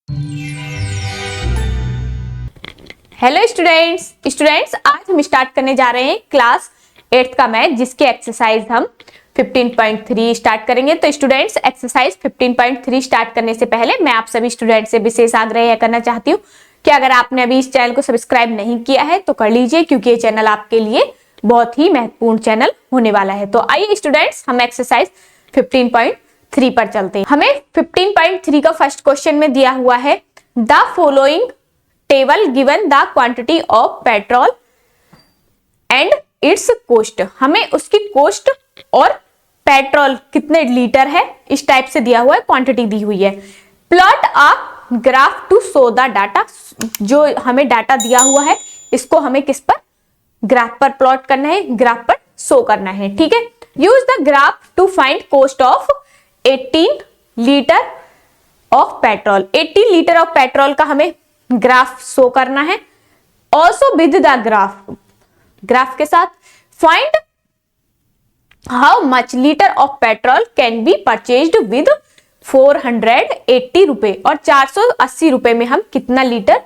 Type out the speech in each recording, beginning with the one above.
Hello students आज हम start करने जा रहे हैं क्लास 8th का मैथ, जिसके एक्सरसाइज हम 15.3 स्टार्ट करेंगे। तो स्टूडेंट्स, एक्सरसाइज 15.3 स्टार्ट करने से पहले मैं आप सभी स्टूडेंट से विशेष आग्रह करना चाहती हूँ कि अगर आपने अभी इस चैनल को सब्सक्राइब नहीं किया है तो कर लीजिए, क्योंकि ये चैनल आपके लिए बहुत ही महत्वपूर्ण चैनल होने वाला है। तो आइए स्टूडेंट्स, हम एक्सरसाइज 15.3 पर चलते हैं। हमें 15.3 का फर्स्ट क्वेश्चन में दिया हुआ है, the following table given the quantity of petrol and its cost. हमें उसकी कोस्ट और पेट्रोल कितने लीटर है इस टाइप से दिया हुआ है, क्वांटिटी दी हुई है। Plot a graph to show the data. जो हमें डाटा दिया हुआ है इसको हमें किस पर, ग्राफ पर प्लॉट करना है, ग्राफ पर शो करना है। ठीक है, use the graph to find cost of 18 litre of petrol. 18 litre of petrol का हमें ग्राफ शो करना है। ऑल्सो विद द ग्राफ के साथ find how much litre of petrol can be purchased with 480 रुपए, और 480 रुपए में हम कितना लीटर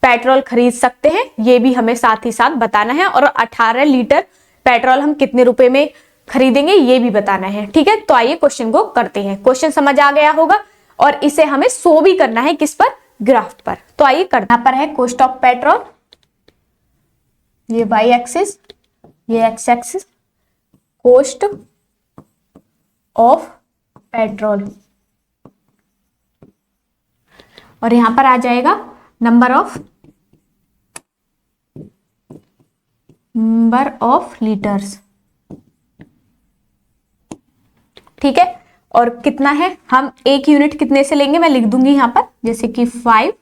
पेट्रोल खरीद सकते हैं ये भी हमें साथ ही साथ बताना है। और 18 लीटर पेट्रोल हम कितने रुपए में खरीदेंगे ये भी बताना है। ठीक है, तो आइए क्वेश्चन को करते हैं। क्वेश्चन समझ आ गया होगा और इसे हमें शो भी करना है किस पर, ग्राफ पर। तो आइए करना पर है कॉस्ट ऑफ पेट्रोल, ये वाई एक्सिस, ये x axis, cost of petrol, और यहां पर आ जाएगा नंबर ऑफ लीटर्स। ठीक है, और कितना है, हम एक यूनिट कितने से लेंगे मैं लिख दूंगी यहां पर, जैसे कि 5,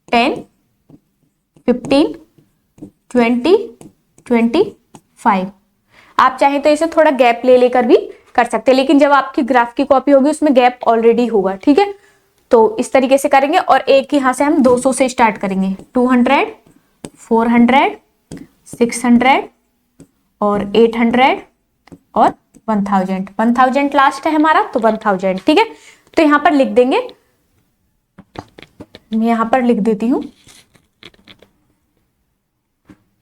10, 15, 20, 25। आप चाहें तो इसे थोड़ा गैप ले लेकर भी कर सकते हैं, लेकिन जब आपकी ग्राफ की कॉपी होगी उसमें गैप ऑलरेडी होगा। ठीक है, तो इस तरीके से करेंगे। और एक यहां से हम 200 से स्टार्ट करेंगे, 200, 400, 600 और 800 और 1000। 1000 लास्ट है हमारा, तो 1000। ठीक है, तो यहां पर लिख देंगे, मैं यहां पर लिख देती हूं,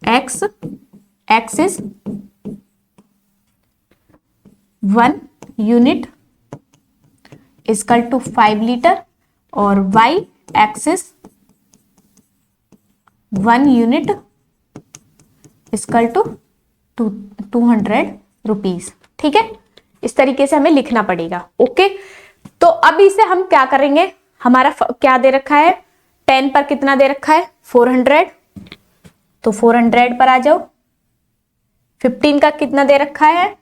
X axis 1 unit equal to 5 litre, और Y axis 1 unit equal to 200 rupees. ठीक है, इस तरीके से हमें लिखना पड़ेगा। ओके, तो अब इसे हम क्या करेंगे, हमारा क्या दे रखा है, 10 पर कितना दे रखा है, 400, तो 400 पर आ जाओ। 15 का कितना दे रखा है,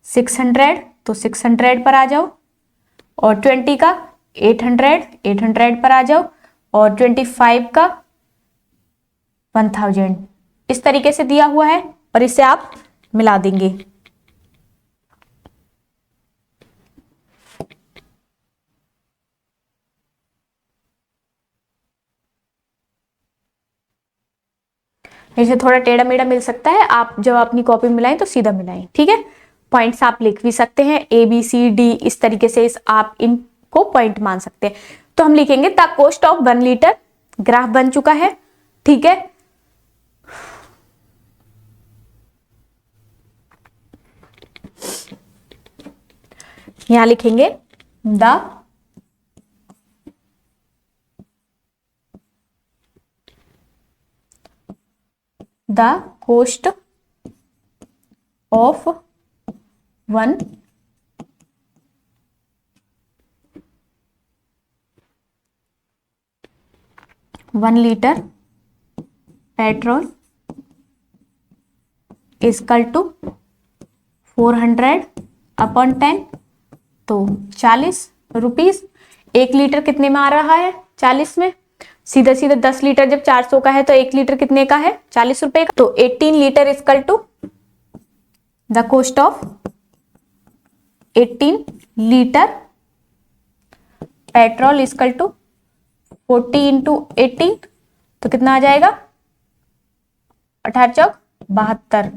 600, तो 600 पर आ जाओ। और 20 का 800 पर आ जाओ। और 25 का 1000। इस तरीके से दिया हुआ है और इसे आप मिला देंगे। इसे थोड़ा टेढ़ा मेढ़ा मिल सकता है, आप जब अपनी कॉपी मिलाएं तो सीधा मिलाएं। ठीक है, पॉइंट्स आप लिख भी सकते हैं, ए बी सी डी, इस तरीके से आप इनको पॉइंट मान सकते हैं। तो हम लिखेंगे the cost of 1 litre, graph बन चुका है। ठीक है, यहां लिखेंगे the cost of 1 litre petrol equal to 400 upon 10, तो 40 रुपीज। 1 लीटर कितने में आ रहा है, 40 में। सीधा सीधा 10 लीटर जब 400 का है तो 1 लीटर कितने का है, 40 रुपए का। तो 18 litre equal to the cost of 18 litre petrol equal to 40 into 18, तो कितना आ जाएगा, 18 चौक 72,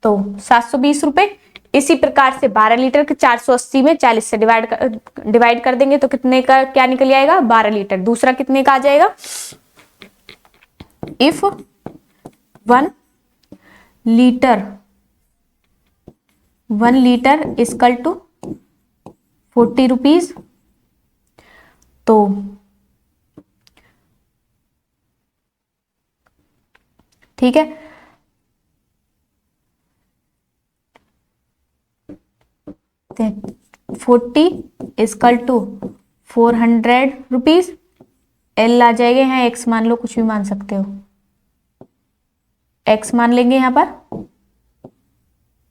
तो 720 रुपए। इसी प्रकार से 12 लीटर के 480 में 40 से डिवाइड कर देंगे तो कितने का क्या निकल आएगा, 12 लीटर। दूसरा कितने का आ जाएगा, if 1 litre equal to 40 rupees, तो ठीक है, तो 40 इक्वल टू 400 रुपीज। एल आ जाएगा यहाँ, एक्स मान लो, कुछ भी मान सकते हो, एक्स मान लेंगे यहाँ पर,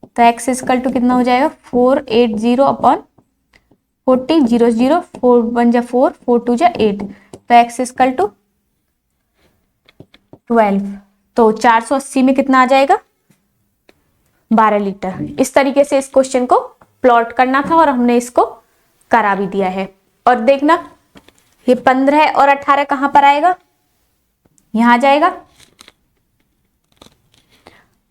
तो एक्स इक्वल टू कितना हो जाएगा, 480 अपॉन 40, 0 0, 4 1 जा 4, 4 2 जा 8, तो एक्स इक्वल टू 12। तो 480 में कितना आ जाएगा, 12 लीटर। इस तरीके से इस क्वेश्चन को प्लॉट करना था और हमने इसको करा भी दिया है। और देखना ये 15 और 18 कहां पर आएगा, यहां आ जाएगा।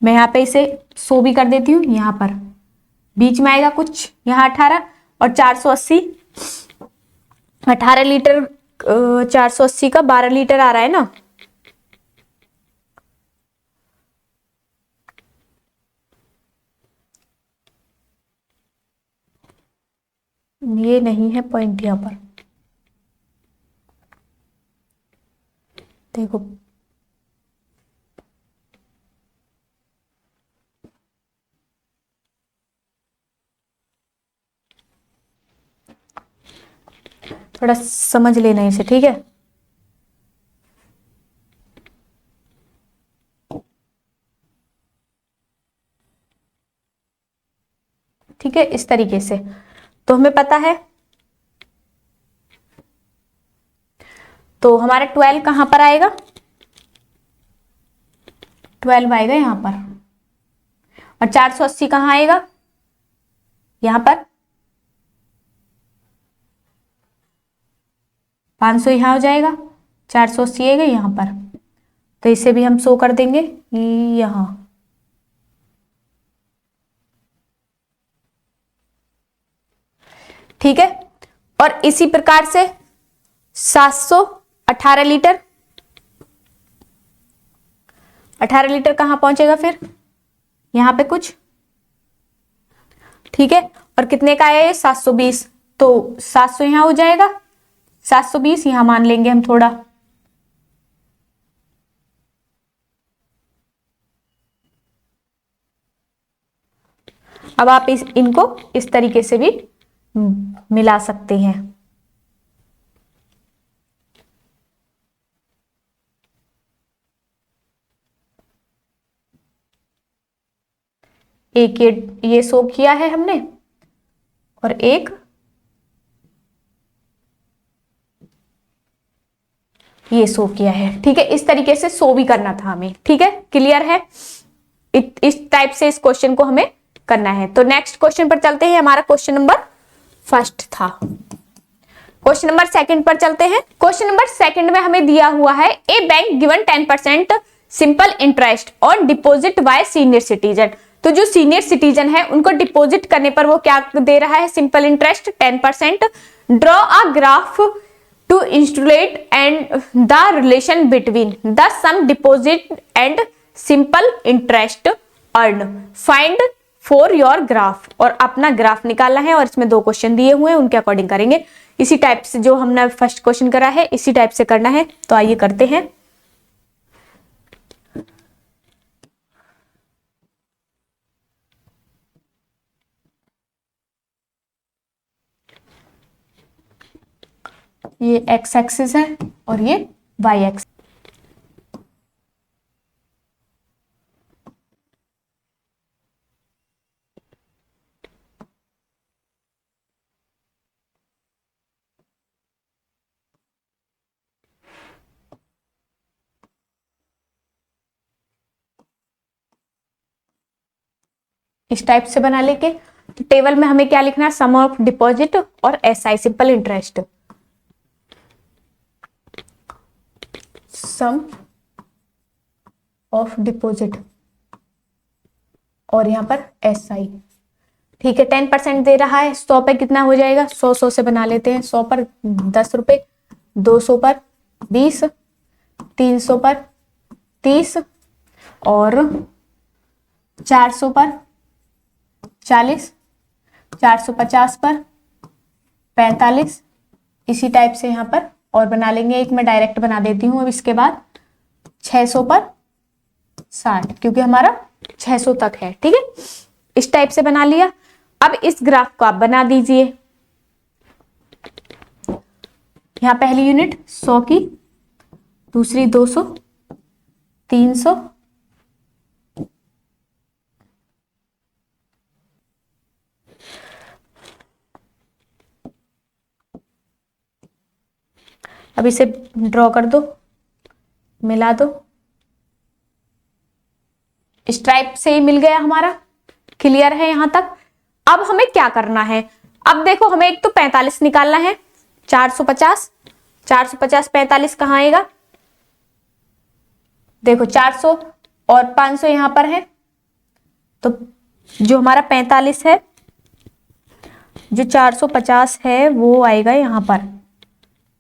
मैं यहां पे इसे 100 भी कर देती हूँ, यहां पर बीच में आएगा कुछ, यहां 18 और 480, 18 लीटर 480 का 12 लीटर आ रहा है ना, ये नहीं है पॉइंट यहां पर, देखो थोड़ा समझ लेना इसे, ठीक है। ठीक है, इस तरीके से तो हमें पता है, तो हमारा 12 कहां पर आएगा, 12 आएगा यहां पर, और 480 कहां आएगा, यहां पर 500 यहां हो जाएगा, 480 आएगा यहां पर, तो इसे भी हम 100 कर देंगे यहां। ठीक है, और इसी प्रकार से 718 लीटर, 18 लीटर कहां पहुंचेगा फिर, यहां पे कुछ, ठीक है। और कितने का है, 720, तो 700 यहां हो जाएगा, 720 यहां मान लेंगे हम थोड़ा, अब आप इनको इस तरीके से भी मिला सकते हैं। एक ये शो किया है हमने, और एक ये शो किया है, ठीक है। इस तरीके से शो भी करना था हमें, ठीक है, क्लियर है। इस टाइप से इस क्वेश्चन को हमें करना है। तो नेक्स्ट क्वेश्चन पर चलते हैं, हमारा क्वेश्चन नंबर फर्स्ट था। क्वेश्चन नंबर सेकंड पर चलते हैं। क्वेश्चन नंबर सेकंड में हमें दिया हुआ है, a bank given 10% simple interest on deposit by senior citizen. तो जो सीनियर सिटीजन है उनको डिपॉजिट करने पर वो क्या दे रहा है, simple interest 10%। Draw a graph to illustrate and the relation between the sum deposit and simple interest earn, find for your graph. और अपना ग्राफ निकालना है, और इसमें 2 क्वेश्चन दिए हुए हैं, उनके अकॉर्डिंग करेंगे। इसी टाइप से जो हमने फर्स्ट क्वेश्चन करा है इसी टाइप से करना है, तो आइए करते हैं। ये एक्स एक्सिस है और ये वाई एक्सिस। इस टाइप से बना लेके तो टेबल में हमें क्या लिखना है, सम ऑफ डिपॉजिट और SI simple interest, sum of deposit और यहां पर एसआई। ठीक है, 10% दे रहा है। 100 पे कितना हो जाएगा, 100 से बना लेते हैं। 100 पर 10 रुपए, 200 पर 20, 300 पर 30 और 400 पर 40, 450 पर 45। इसी टाइप से यहाँ पर और बना लेंगे। एक मैं डायरेक्ट बना देती हूँ अब इसके बाद। 600 पर 60, क्योंकि हमारा 600 तक है। ठीक है, इस टाइप से बना लिया। अब इस ग्राफ को आप बना दीजिए। यहां पहली यूनिट 100 की, दूसरी 200, 300, अब इसे ड्रॉ कर दो, मिला दो। स्ट्राइप से ही मिल गया हमारा। क्लियर है यहां तक। अब हमें क्या करना है, अब देखो हमें एक तो 45 निकालना है। 450, 450 45 कहां आएगा, देखो 400 और 500 यहां पर है, तो जो हमारा 45 है, जो 450 है वो आएगा यहां पर।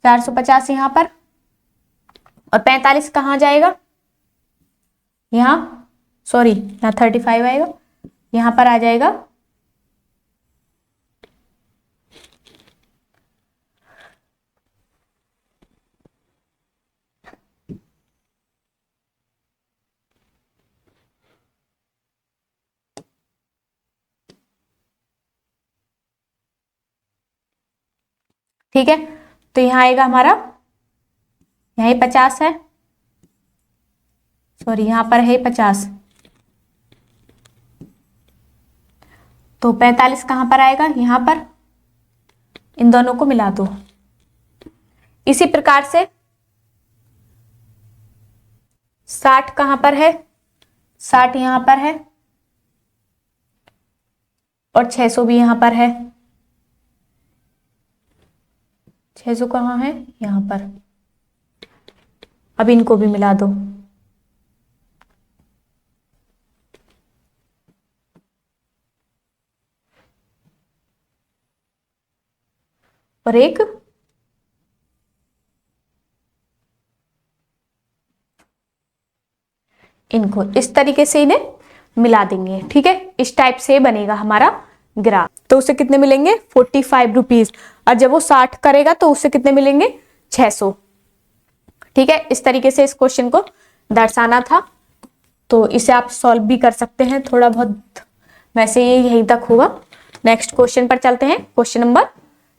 450 यहां पर और 45 कहां जाएगा, यहां, सॉरी यहां 35 आएगा, यहां पर आ जाएगा। ठीक है, तो यहां आएगा हमारा, यहां 50 है, सॉरी यहां पर है 50, तो 45 कहां पर आएगा, यहां पर। इन दोनों को मिला दो। इसी प्रकार से 60 कहां पर है, 60 यहां पर है और 600 भी यहां पर है। 600 कहां है, यहां पर। अब इनको भी मिला दो। और एक इनको इस तरीके से इन्हें मिला देंगे। ठीक है, इस टाइप से बनेगा हमारा ग्राफ। तो उसे कितने मिलेंगे, 45 रुपीज। और जब वो 60 करेगा तो उससे कितने मिलेंगे, 600। ठीक है, इस तरीके से इस क्वेश्चन को दर्शाना था। तो इसे आप सॉल्व भी कर सकते हैं थोड़ा बहुत, वैसे ये यहीं तक होगा। नेक्स्ट क्वेश्चन पर चलते हैं, क्वेश्चन नंबर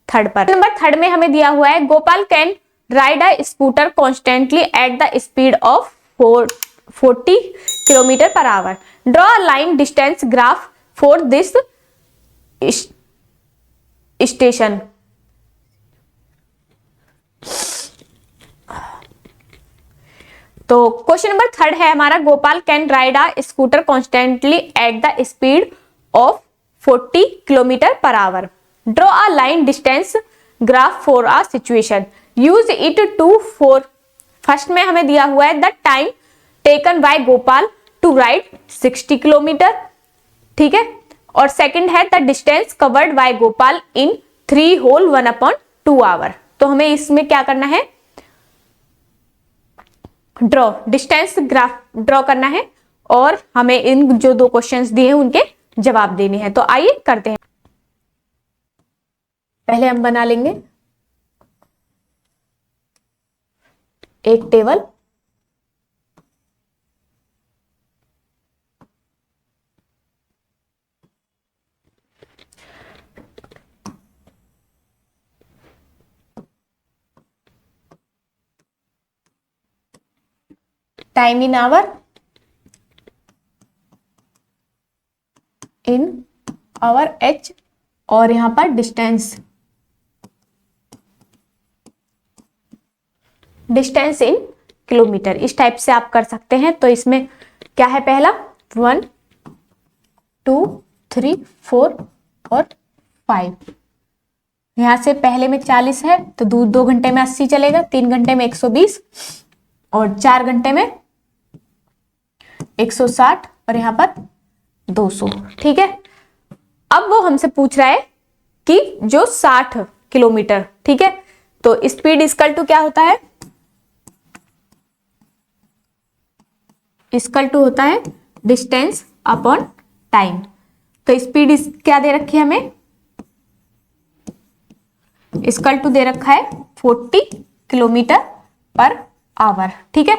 3 पर। नंबर 3 में हमें दिया हुआ है, Gopal can ride a scooter constantly at the speed of 40 kilometre per hour. Draw a line distance graph for this station. तो क्वेश्चन नंबर 3 है हमारा, Gopal can ride a scooter constantly at the speed of 40 kilometre per hour. Draw a line distance graph for a situation. Use it to for. First में हमें दिया हुआ है the time taken by Gopal to ride 60 kilometre. ठीक है, और second है the distance covered by Gopal in 3 whole 1/2 hour. तो हमें इसमें क्या करना है, ड्रॉ डिस्टेंस ग्राफ ड्रॉ करना है और हमें इन जो 2 क्वेश्चंस दिए हैं उनके जवाब देने हैं। तो आइए करते हैं। पहले हम बना लेंगे एक table. Time in hour, in hour H, और यहां पर डिस्टेंस, डिस्टेंस इन किलोमीटर। इस टाइप से आप कर सकते हैं। तो इसमें क्या है, पहला 1 2 3 4 और 5। यहां से पहले में 40 है तो 2 घंटे में 80 चलेगा, 3 घंटे में 120 और 4 घंटे में 160 और यहां पर 200। ठीक है, अब वो हमसे पूछ रहा है कि जो 60 किलोमीटर, ठीक है, तो स्पीड इक्वल टू क्या होता है, इक्वल टू होता है डिस्टेंस अपॉन टाइम। तो स्पीड क्या दे रखी है हमें, इक्वल टू दे रखा है 40 किलोमीटर पर आवर, ठीक है।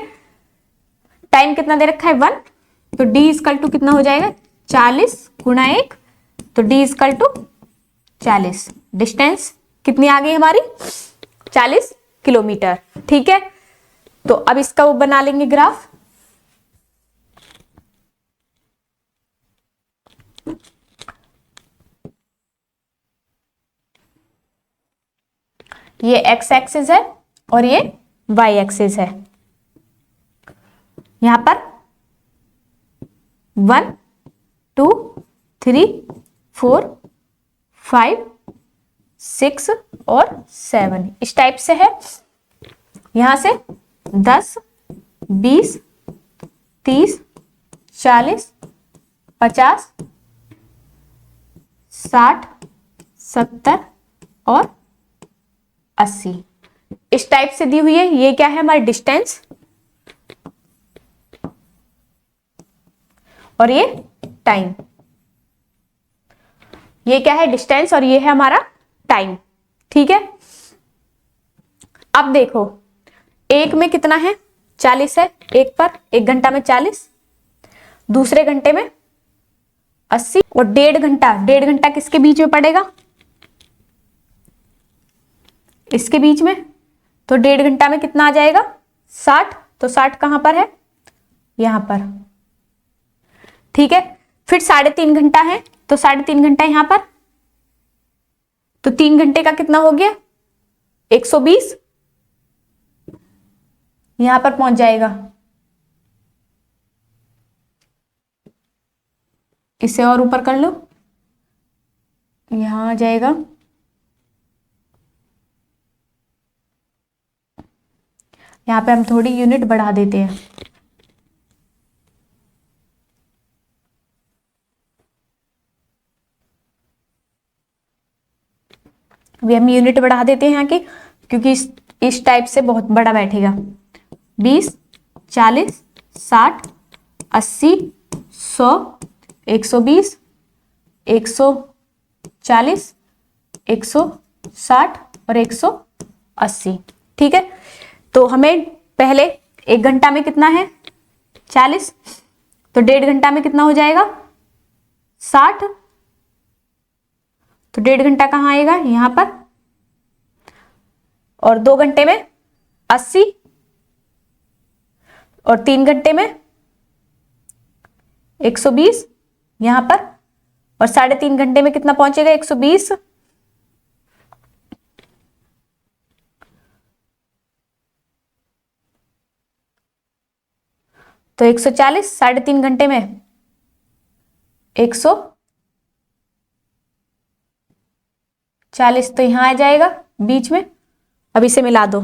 टाइम कितना दे रखा है 1, तो d इक्वल टू कितना हो जाएगा 40 गुणा 1, तो d इक्वल टू 40। डिस्टेंस कितनी आ गई हमारी 40 किलोमीटर, ठीक है। तो अब इसका वो बना लेंगे ग्राफ। ये एक्स एक्सिस है और ये वाई एक्सिस है। यहां पर 1 2 3 4 5 6 और 7 इस टाइप से है। यहां से 10 20 30 40 50 60 70 और 80 इस टाइप से दी हुई है। ये क्या है हमारी डिस्टेंस और ये टाइम। ये क्या है डिस्टेंस और ये है हमारा टाइम, ठीक है। अब देखो एक में कितना है 40 है, एक पर 1 घंटा में 40, दूसरे घंटे में 80 और 1.5 घंटा किसके बीच में पड़ेगा, इसके बीच में। तो 1.5 घंटा में कितना आ जाएगा 60, तो 60 कहां पर है यहां पर, ठीक है। फिर 3.5 घंटा है, तो 3.5 घंटा यहां पर, तो 3 घंटे का कितना हो गया 120 यहां पर पहुंच जाएगा। इसे और ऊपर कर लो, यहां आ जाएगा, यहां पे हम थोड़ी यूनिट बढ़ा देते हैं। अभी हम यूनिट बढ़ा देते हैं यहाँ की, क्योंकि इस टाइप से बहुत बड़ा बैठेगा। 20 40 60 80 100 120 140 160 और 180, ठीक है। तो हमें पहले 1 घंटा में कितना है 40, तो 1.5 घंटा में कितना हो जाएगा 60, तो 1.5 घंटा कहाँ आएगा यहां पर, और 2 घंटे में 80 और 3 घंटे में 120 यहां पर, और 3.5 घंटे में कितना पहुंचेगा 120, तो 140 3.5 घंटे में 140, तो यहां आ जाएगा बीच में। अब इसे मिला दो,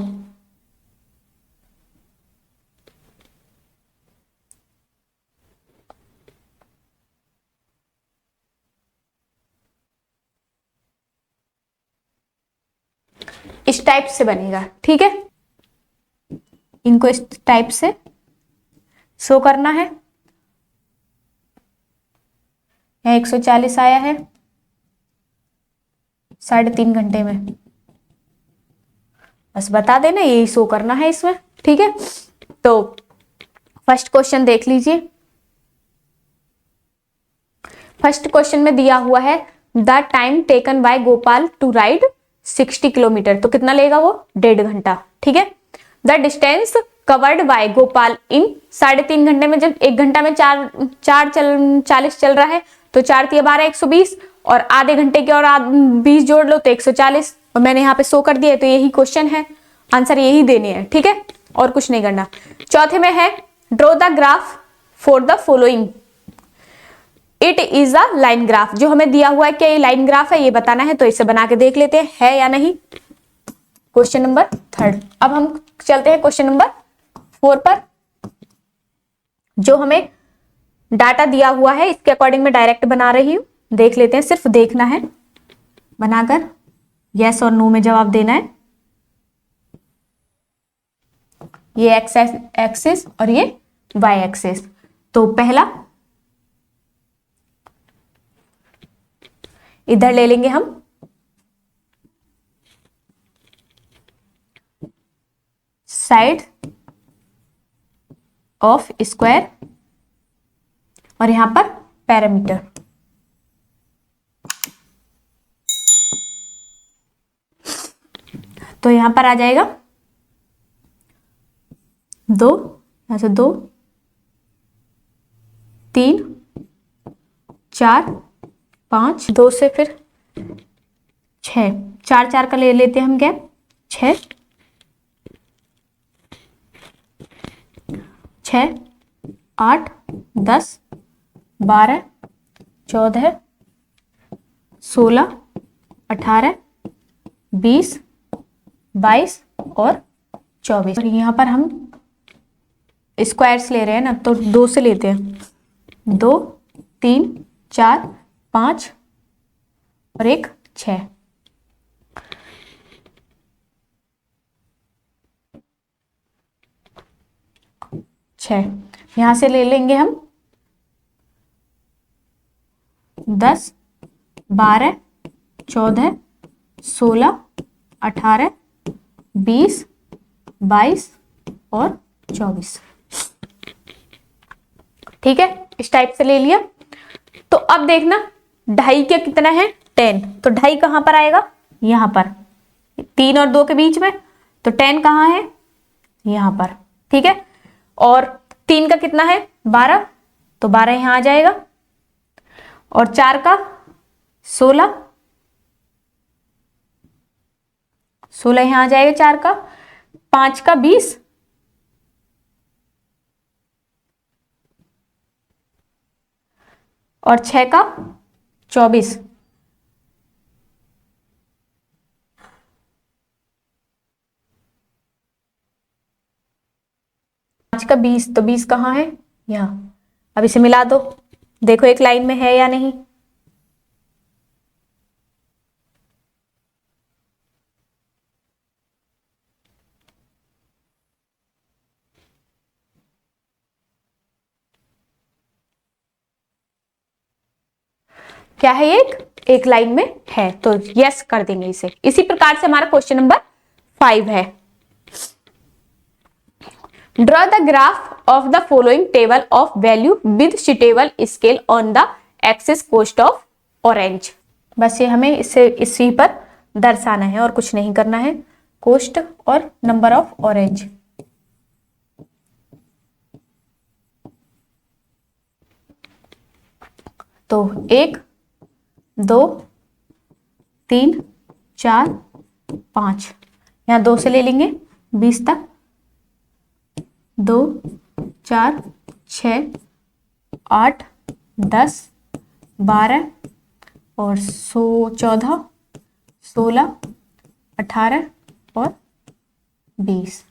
इस टाइप से बनेगा, ठीक है। इनको इस टाइप से शो करना है। यहाँ 140 आया है 3.5 घंटे में, बस बता देना यही शो करना है इसमें, ठीक है। तो फर्स्ट क्वेश्चन देख लीजिए। फर्स्ट क्वेश्चन में दिया हुआ है the time taken by Gopal to ride 60 kilometre, तो कितना लेगा वो 1.5 घंटा, ठीक है। The distance covered by Gopal in 3.5 घंटे में, जब 1 घंटा में 40 चल रहा है, तो 4 × 12 120 और आधे घंटे के और 20 जोड़ लो तो 140, और मैंने यहाँ पे शो कर दिया है। तो यही क्वेश्चन है, आंसर यही देने हैं, ठीक है, और कुछ नहीं करना। चौथे में है draw the graph for the following, it is a line graph. जो हमें दिया हुआ है क्या ये लाइन ग्राफ है, ये बताना है। तो इसे बना के देख लेते हैं है या नहीं। Question number 3। अब हम चलते हैं क्वेश्चन नंबर 4 पर। जो हमें डाटा दिया हुआ है इसके अकॉर्डिंग मैं डायरेक्ट बना रही हूं। देख लेते हैं, सिर्फ देखना है बनाकर, यस और नो में जवाब देना है। ये एक्स एक्सिस और ये वाई एक्सिस। तो पहला इधर ले लेंगे हम साइड ऑफ स्क्वायर और यहां पर पैरामीटर। तो यहां पर आ जाएगा 2, यहां से 2, 3, 4, 5, 2 से फिर 6, 4 4 का ले लेते हैं हम गैप, 6, 6, 8, 10, 12, 14, 16, 18, 20, 22 और 24। और यहाँ पर हम स्क्वायर्स ले रहे हैं ना, तो 2 से लेते हैं, 2, 3, 4, 5 और 1, 6। यहां से ले लेंगे हम 10, 12, 14, 16, 18, 20, 22 और 24। ठीक है, इस टाइप से ले लिया। तो अब देखना ढाई का कितना है, 10। तो ढाई कहां पर आएगा, यहां पर 3 और 2 के बीच में। तो 10 कहां है, यहां पर। ठीक है, और 3 का कितना है, 12। तो 12 यहां आ जाएगा। और 4 का 16, 16 यहां आ जाएगा 4 का। 5 का 20, और 6 का 24। 5 का 20, तो 20 कहाँ है, यहाँ। अब इसे मिला दो, देखो एक लाइन में है या नहीं। क्या है, एक लाइन में है, तो यस कर देंगे इसे। इसी प्रकार से हमारा क्वेश्चन नंबर 5 है। Draw the graph of the following table of value with suitable scale on the axis cost of orange. बस ये हमें इसी पर दर्शाना है और कुछ नहीं करना है। कॉस्ट और नंबर ऑफ ऑरेंज। तो 1, 2, 3, 4, 5, यहां 2 से ले लेंगे 20 तक। 2, 4, 6, 8, 10, 12 और 14, 16, 18 और 20।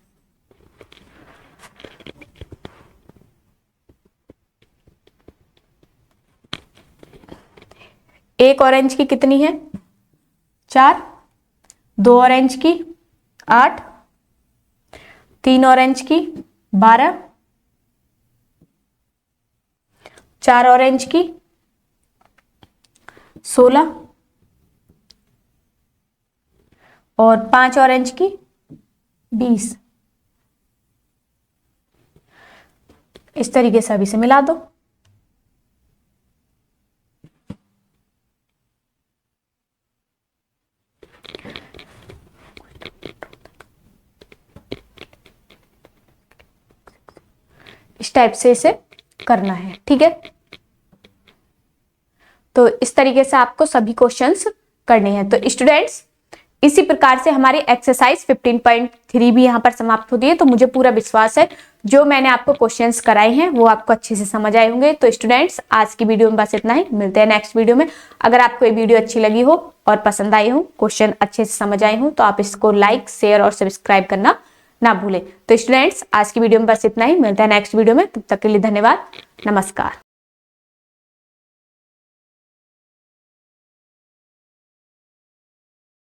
एक ऑरेंज की कितनी है, 4। 2 ऑरेंज की 8। 3 ऑरेंज की 12। 4 ऑरेंज की 16 और 5 ऑरेंज की 20। इस तरीके से अभी से मिला दो। इस टाइप से इसे करना है। ठीक है, तो इस तरीके से आपको सभी क्वेश्चंस करने हैं। तो स्टूडेंट्स, इसी प्रकार से हमारी एक्सरसाइज 15.3 भी यहाँ पर समाप्त होती है। तो मुझे पूरा विश्वास है जो मैंने आपको क्वेश्चंस कराए हैं वो आपको अच्छे से समझ आए होंगे। तो स्टूडेंट्स, आज की वीडियो में बस इतना ही। मिलते हैं नेक्स्ट वीडियो में। अगर आपको ये वीडियो अच्छी लगी हो और पसंद आई हो, क्वेश्चन अच्छे से समझ आए हो, तो आप इसको लाइक, शेयर और सब्सक्राइब करना ना भूलें। तो स्टूडेंट्स, आज की वीडियो में बस इतना ही। मिलते हैं नेक्स्ट वीडियो में। तब तक के लिए धन्यवाद। नमस्कार।